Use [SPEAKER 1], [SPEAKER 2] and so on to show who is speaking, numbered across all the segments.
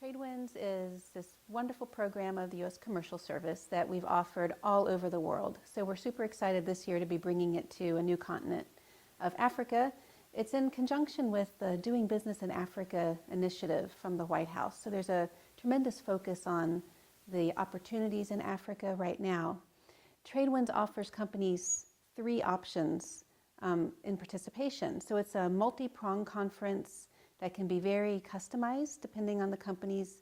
[SPEAKER 1] Tradewinds is this wonderful program of the U.S. Commercial Service that we've offered all over the world. So we're super excited this year to be bringing it to a new continent of Africa. It's in conjunction with the Doing Business in Africa initiative from the White House. So there's a tremendous focus on the opportunities in Africa right now. Tradewinds offers companies three options in participation. So it's a multi-pronged conference that can be very customized depending on the company's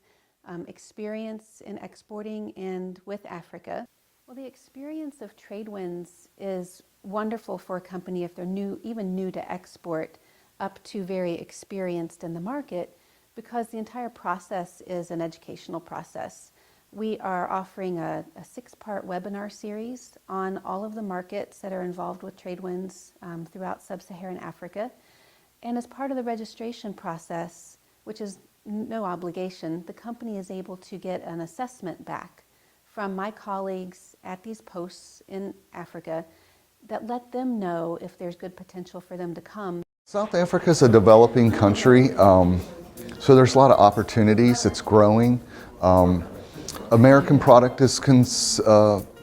[SPEAKER 1] experience in exporting and with Africa. Well, the experience of Tradewinds is wonderful for a company if they're even new to export, up to very experienced in the market, because the entire process is an educational process. We are offering a 6-part webinar series on all of the markets that are involved with Tradewinds throughout sub-Saharan Africa. And as part of the registration process, which is no obligation, the company is able to get an assessment back from my colleagues at these posts in Africa that let them know if there's good potential for them to come.
[SPEAKER 2] South Africa is a developing country, so there's a lot of opportunities. It's growing. American product is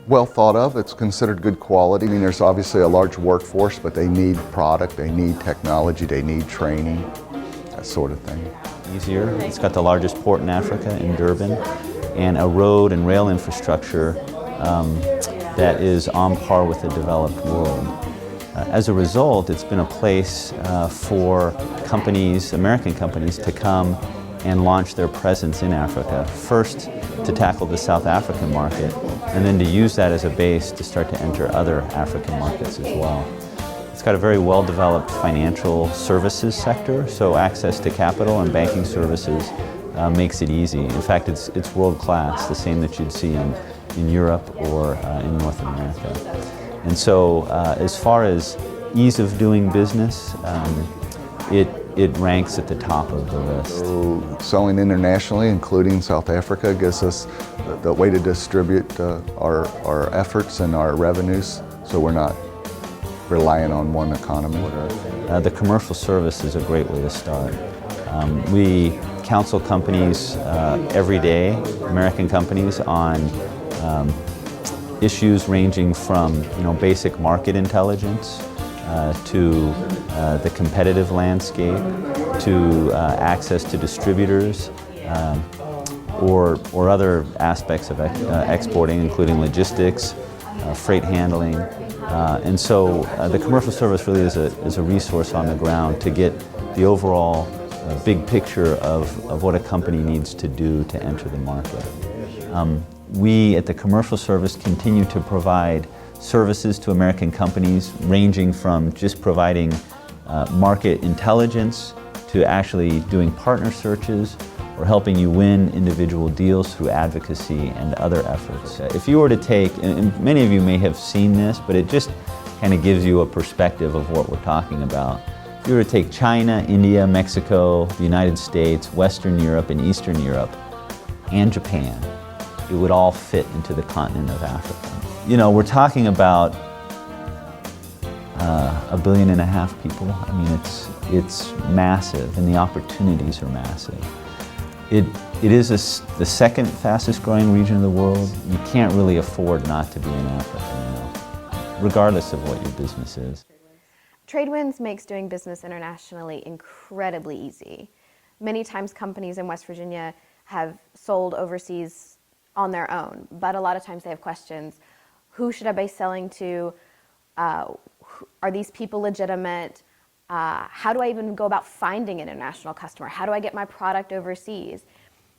[SPEAKER 2] well thought of. It's considered good quality. I mean, there's obviously a large workforce, but they need product, they need technology, they need training, that sort of thing.
[SPEAKER 3] Easier. It's got the largest port in Africa, in Durban, and a road and rail infrastructure that is on par with the developed world. As a result, it's been a place for companies, American companies, to come and launch their presence in Africa. First, to tackle the South African market, and then to use that as a base to start to enter other African markets as well. It's got a very well-developed financial services sector, so access to capital and banking services makes it easy. In fact, it's world-class, the same that you'd see in Europe or in North America. And so as far as ease of doing business, it ranks at the top of the list.
[SPEAKER 2] So selling internationally, including South Africa, gives us the way to distribute our efforts and our revenues, so we're not relying on one economy.
[SPEAKER 3] The commercial service is a great way to start. We counsel companies every day, American companies, on issues ranging from basic market intelligence to the competitive landscape, to access to distributors, or other aspects of exporting, including logistics, freight handling. And so the commercial service really is a resource on the ground to get the overall big picture of what a company needs to do to enter the market. We at the commercial service continue to provide services to American companies, ranging from just providing market intelligence to actually doing partner searches or helping you win individual deals through advocacy and other efforts. If you were to take, and many of you may have seen this, but it just kind of gives you a perspective of what we're talking about. If you were to take China, India, Mexico, the United States, Western Europe, and Eastern Europe, and Japan, it would all fit into the continent of Africa. We're talking about 1.5 billion people. I mean, it's massive, and the opportunities are massive. It is the second fastest growing region of the world. You can't really afford not to be in Africa now, regardless of what your business is.
[SPEAKER 4] Tradewinds makes doing business internationally incredibly easy. Many times companies in West Virginia have sold overseas on their own, but a lot of times they have questions. Who should I be selling to? Are these people legitimate? How do I even go about finding an international customer? How do I get my product overseas?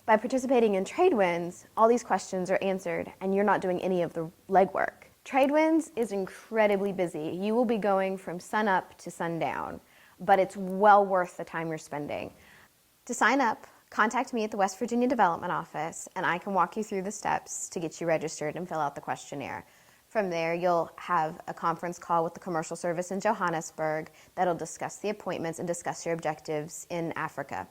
[SPEAKER 4] By participating in Tradewinds, all these questions are answered and you're not doing any of the legwork. Tradewinds is incredibly busy. You will be going from sun up to sundown, but it's well worth the time you're spending. To sign up, contact me at the West Virginia Development Office and I can walk you through the steps to get you registered and fill out the questionnaire. From there, you'll have a conference call with the commercial service in Johannesburg that'll discuss the appointments and discuss your objectives in Africa.